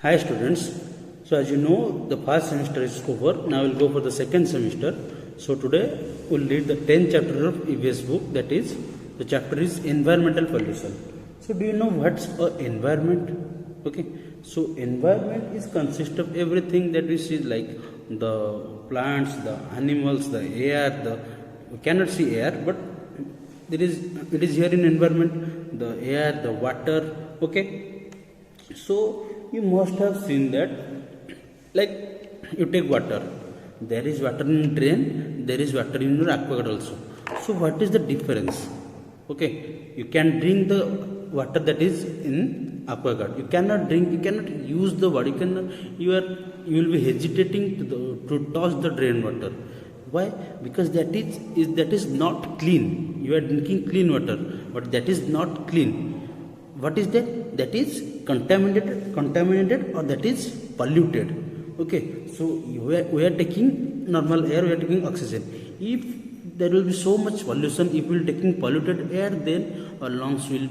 Hi students. So as you know, the first semester is over. Now we'll go for the second semester. So today we'll read the 10th chapter of Evs book. That is, the chapter is environmental pollution. So do you know what's an environment? Okay. So environment is consist of everything that we see, like the plants, the animals, the air. We cannot see air, but it is here in environment. The air, the water. Okay. So you must have seen that, like, you take water, there is water in drain, there is water in your aquaguard also. So what is the difference? Okay, you can drink the water that is in aquaguard. You cannot drink, you cannot use the water. You will be hesitating to touch the drain water. Why? Because that is not clean. You are drinking clean water, but that is not clean. What is that? That is contaminated, or that is polluted. Okay, so we are taking normal air, we are taking oxygen. If there will be so much pollution, if we are taking polluted air, then our lungs will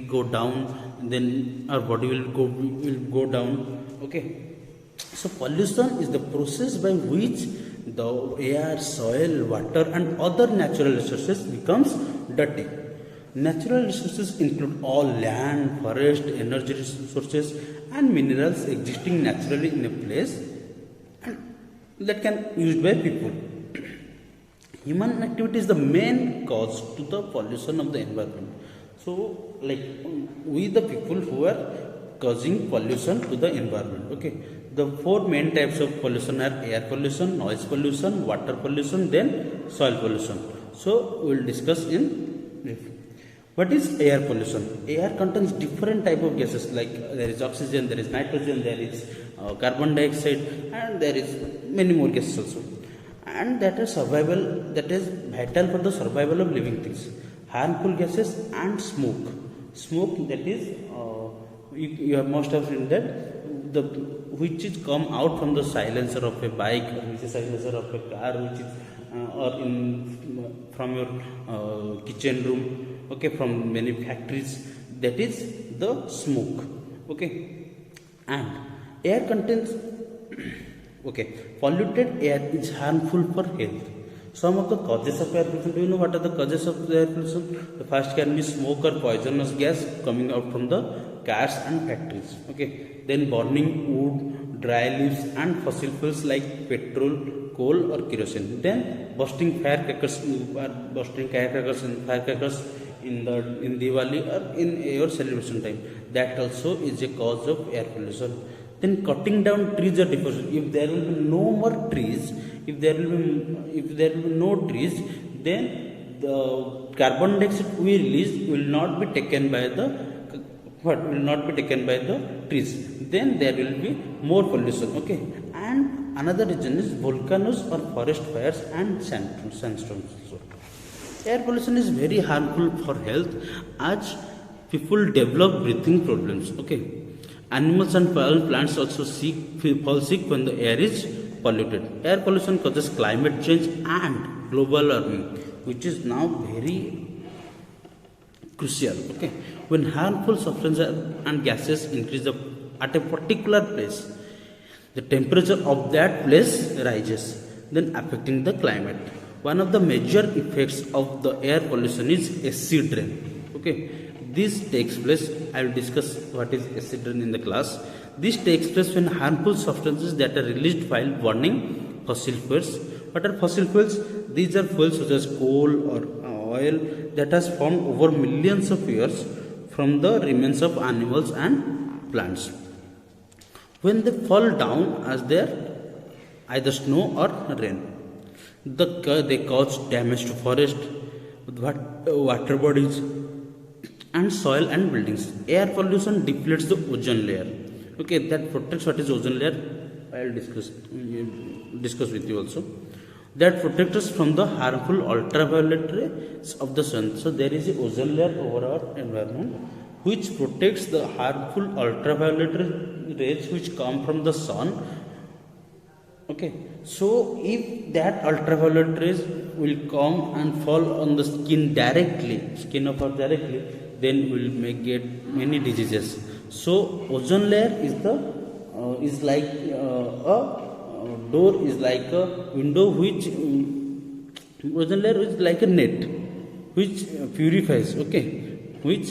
go down, then our body will go down. Okay, so pollution is the process by which the air, soil, water and other natural resources becomes dirty. Natural resources include all land, forest, energy resources and minerals existing naturally in a place and that can be used by people. Human activity is the main cause to the pollution of the environment. So, like, we the people who are causing pollution to the environment. Okay, the four main types of pollution are air pollution, noise pollution, water pollution, then soil pollution. So, we will discuss in brief. What is air pollution? Air contains different type of gases, like there is oxygen, there is nitrogen, there is carbon dioxide, and there is many more gases also. And that is vital for the survival of living things. Harmful gases and smoke. Smoke, that is, you have most have seen that which is come out from the silencer of a bike, or which is silencer of a car, which is from your kitchen room. Okay, from many factories, that is the smoke. Okay, and air contains okay, polluted air is harmful for health. Some of the causes of air pollution, do you know what are the causes of air pollution? The first can be smoke or poisonous gas coming out from the cars and factories. Okay, then burning wood, dry leaves and fossil fuels like petrol, coal or kerosene. Then bursting firecrackers in Diwali or in your celebration time. That also is a cause of air pollution. Then cutting down trees or deforestation. If there will be no more trees, if there will be no trees, then the carbon dioxide we release will not be taken by the trees. Then there will be more pollution. Okay, and another reason is volcanoes or forest fires and sandstorms also. Air pollution is very harmful for health as people develop breathing problems. Okay, animals and plants also fall sick when the air is polluted. Air pollution causes climate change and global warming, which is now very crucial. Okay, when harmful substances and gases increase at a particular place, the temperature of that place rises, then affecting the climate. One of the major effects of the air pollution is acid rain. Okay, this takes place. I will discuss what is acid rain in the class. This takes place when harmful substances that are released while burning fossil fuels. What are fossil fuels? These are fuels such as coal or oil that has formed over millions of years from the remains of animals and plants. When they fall down as there either snow or rain, they cause damage to forest, water bodies and soil and buildings. Air pollution depletes the ozone layer. Okay, that protects what is ozone layer. I will discuss with you also. That protects us from the harmful ultraviolet rays of the sun. So there is a ozone layer over our environment which protects the harmful ultraviolet rays which come from the sun. Okay, so if that ultraviolet rays will come and fall on the skin of us directly, then we will get many diseases. So ozone layer is the is like a door is like a window which ozone layer is like a net which purifies, okay, which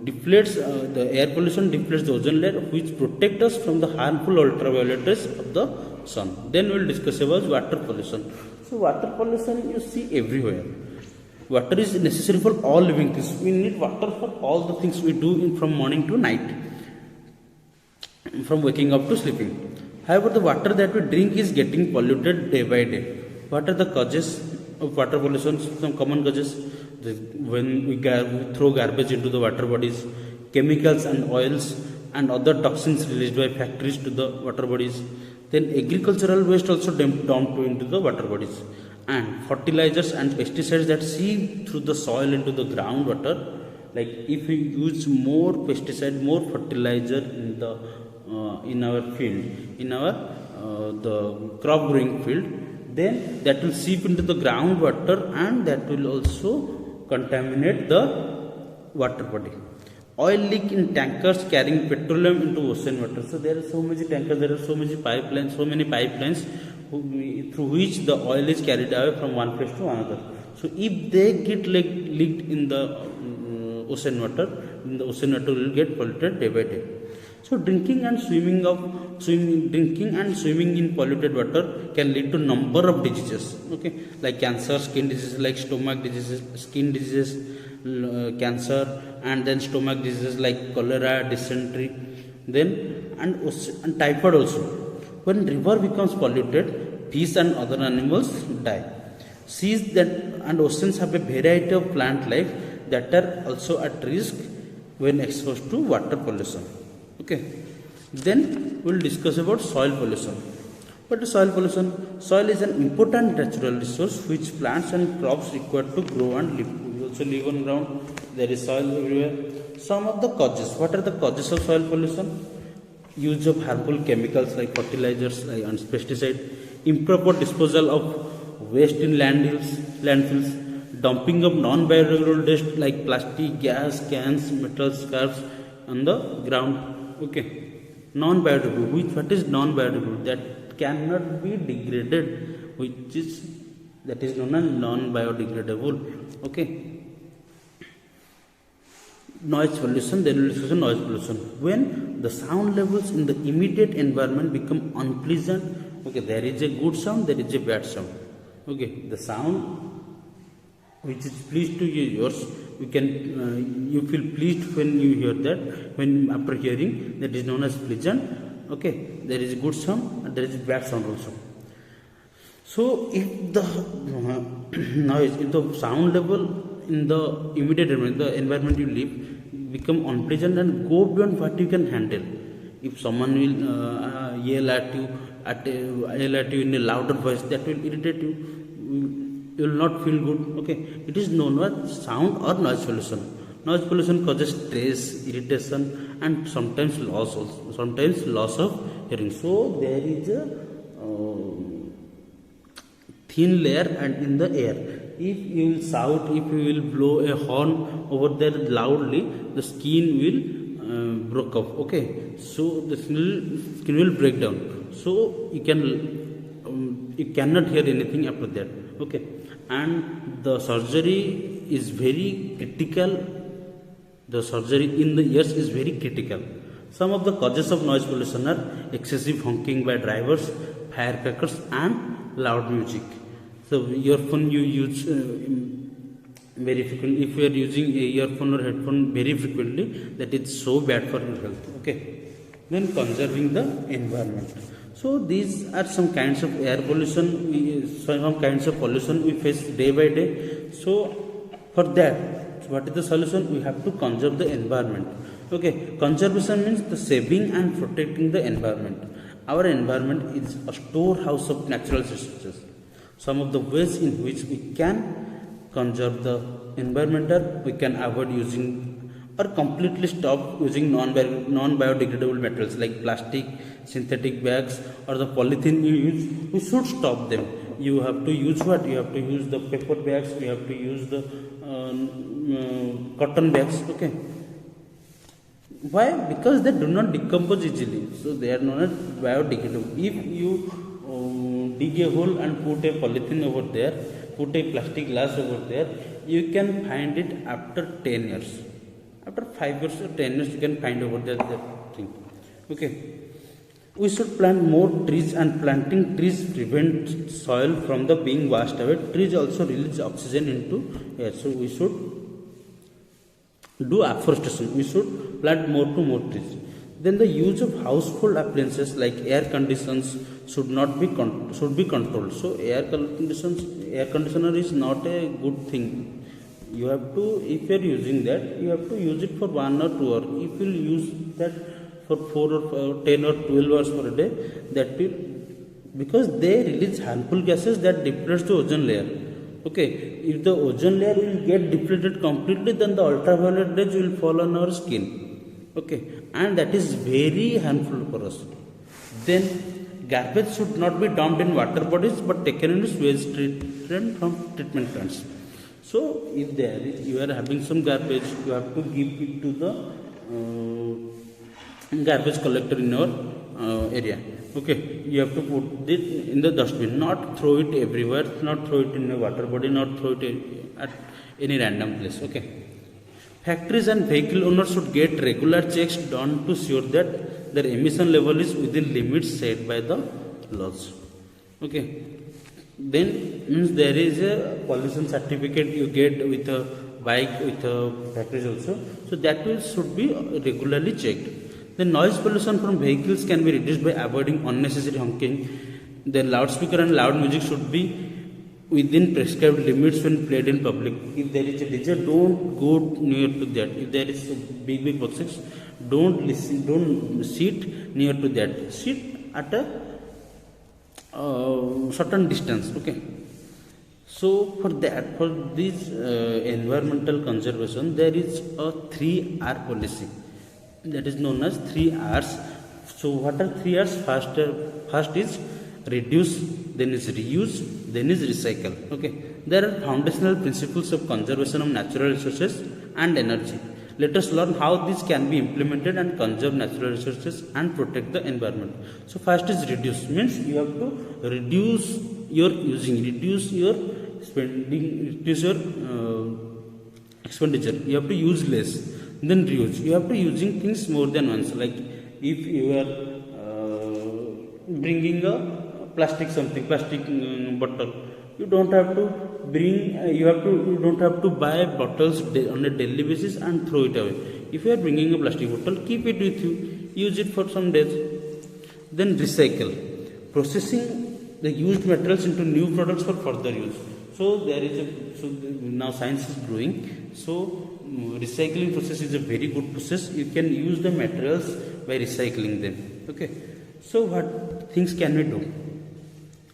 deflates the air pollution, deflates the ozone layer, which protect us from the harmful ultraviolet rays of the sun. Then we will discuss about water pollution. So water pollution you see everywhere. Water is necessary for all living things. We need water for all the things we do from morning to night, from waking up to sleeping. However, the water that we drink is getting polluted day by day. What are the causes of water pollution? Some common causes: when we throw garbage into the water bodies, chemicals and oils and other toxins released by factories to the water bodies. Then agricultural waste also dumped into the water bodies, and fertilizers and pesticides that seep through the soil into the groundwater. Like if we use more pesticide, more fertilizer in our field, in our the crop growing field, then that will seep into the groundwater and that will also contaminate the water body. Oil leak in tankers carrying petroleum into ocean water. So there are so many tankers, there are so many pipelines through which the oil is carried away from one place to another. So if they get leaked in the ocean water, then the ocean water will get polluted day by day. So drinking and swimming in polluted water can lead to number of diseases, okay, like cancer, skin diseases like stomach diseases, skin diseases, cancer, and then stomach diseases like cholera, dysentery, then and typhoid also. When river becomes polluted, fish and other animals die. Seas that and oceans have a variety of plant life that are also at risk when exposed to water pollution. Okay. Then we will discuss about soil pollution. What is soil pollution? Soil is an important natural resource which plants and crops require to grow and live. We also live on ground. There is soil everywhere. Some of the causes. What are the causes of soil pollution? Use of harmful chemicals like fertilizers, like pesticides, improper disposal of waste in landfills, dumping of non-biodegradable waste like plastic, gas, cans, metal scraps on the ground. Okay, non-biodegradable. What is non-biodegradable? That cannot be degraded, that is known as non-biodegradable. Okay. Noise pollution. Then we will discuss noise pollution. When the sound levels in the immediate environment become unpleasant. Okay, there is a good sound, there is a bad sound. Okay, the sound which is pleased to your ears, you feel pleased when you hear that. When after hearing, that is known as pleasant. Okay, there is a good sound and there is a bad sound also. So if the noise, if the sound level in the immediate environment, the environment you live, become unpleasant and go beyond what you can handle. If someone will yell at you in a louder voice, that will irritate you. You will not feel good. Okay, it is known as sound or noise pollution. Noise pollution causes stress, irritation, and sometimes loss of hearing. So there is a thin layer and in the air. If you will shout, if you will blow a horn over there loudly, the skin will break off. Okay, so the skin will break down. So you cannot hear anything after that. Okay, and the surgery is very critical. The surgery in the ears is very critical. Some of the causes of noise pollution are excessive honking by drivers, firecrackers, and loud music. So earphone you use very frequently. If you are using a earphone or headphone very frequently, that is so bad for your health. Okay. Then conserving the environment. So these are some kinds of air pollution, some kinds of pollution we face day by day. So for that, what is the solution? We have to conserve the environment. Okay, conservation means the saving and protecting the environment. Our environment is a storehouse of natural resources. Some of the ways in which we can conserve the environment are: we can avoid using or completely stop using non-biodegradable materials like plastic, synthetic bags, or the polythene you use. We should stop them. You have to use what? You have to use the paper bags, you have to use the cotton bags. Okay. Why? Because they do not decompose easily, so they are not biodegradable. If you dig a hole and put a polythene over there, put a plastic glass over there, you can find it after 10 years. After 5 years or 10 years, you can find over there that thing. Okay. We should plant more trees, and planting trees prevent soil from the being washed away. Trees also release oxygen into air, so we should do afforestation. We should plant more trees. Then the use of household appliances like air conditions should be controlled. So air conditioner is not a good thing. You have to, if you are using that, you have to use it for 1 or 2 hours. If you use that for 4 or 10 or 12 hours per day, that will, because they release harmful gases that deplete the ozone layer. Okay, if the ozone layer will get depleted completely, then the ultraviolet rays will fall on our skin. Okay, and that is very harmful for us. Then garbage should not be dumped in water bodies but taken into sewage treatment from treatment plants. So if you are having some garbage, you have to give it to the garbage collector in your area. Okay, you have to put it in the dustbin, not throw it everywhere, not throw it in a water body, not throw it at any random place. Okay. Factories and vehicle owners should get regular checks done to ensure that their emission level is within limits set by the laws. Okay. Then means there is a pollution certificate you get with a bike, with a factories also. So that should be regularly checked. The noise pollution from vehicles can be reduced by avoiding unnecessary honking. The loudspeaker and loud music should be within prescribed limits when played in public. If there is a DJ, don't go near to that. If there is a big boxes, don't sit near to that. Sit at a certain distance. Okay. So for this environmental conservation, there is a 3R policy that is known as 3Rs. So what are 3Rs? First is reduce, then is reuse, then is recycle. Okay, there are foundational principles of conservation of natural resources and energy. Let us learn how this can be implemented and conserve natural resources and protect the environment. So first is reduce, means you have to reduce your using, reduce your spending, reduce your expenditure. You have to use less. Then reuse, you have to using things more than once. Like if you are bringing a plastic bottle, you don't have to bring, you don't have to buy bottles on a daily basis and throw it away. If you are bringing a plastic bottle, keep it with you, use it for some days. Then recycle, processing the used materials into new products for further use. So now science is growing. So recycling process is a very good process. You can use the materials by recycling them. Okay. So what things can we do?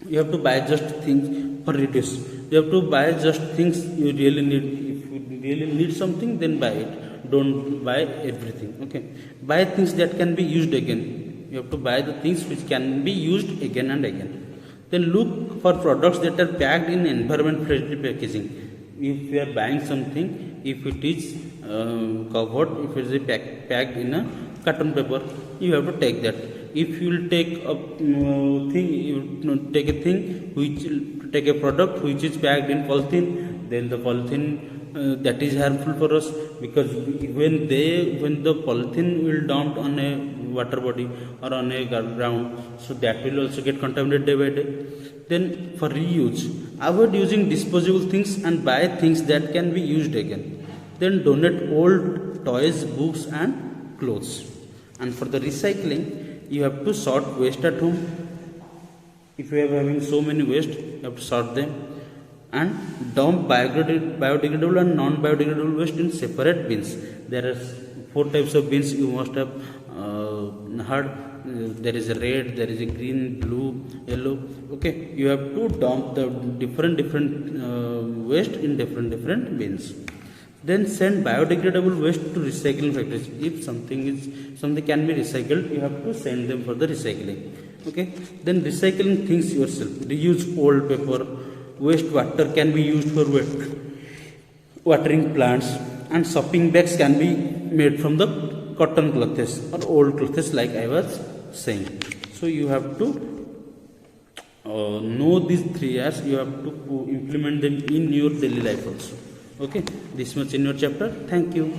You have to buy just things for reduce. You have to buy just things you really need. If you really need something, then buy it. Don't buy everything. Okay. Buy things that can be used again. You have to buy the things which can be used again and again. Then look for products that are packed in environment-friendly packaging. If you are buying something, if it is covered, if it is packed in a carton paper, you have to take that. If you will take a take a product which is packed in polythene, then the polythene that is harmful for us, because when the polythene will dump on a water body or on a ground, so that will also get contaminated day by day. Then for reuse, avoid using disposable things and buy things that can be used again. Then donate old toys, books and clothes. And for the recycling, you have to sort waste at home. If you are having so many waste, you have to sort them and dump biodegradable and non-biodegradable waste in separate bins. There are 4 types of bins you must have heard. There is a red, there is a green, blue, yellow. Okay, you have to dump the different waste in different bins. Then send biodegradable waste to recycling factories. If something can be recycled, you have to send them for the recycling. Okay. Then recycling things yourself. Reuse old paper. Wastewater can be used for watering plants, and shopping bags can be made from the cotton clothes or old clothes, like I was saying. So you have to know these 3 R's. You have to implement them in your daily life also. Okay, this much in your chapter. Thank you.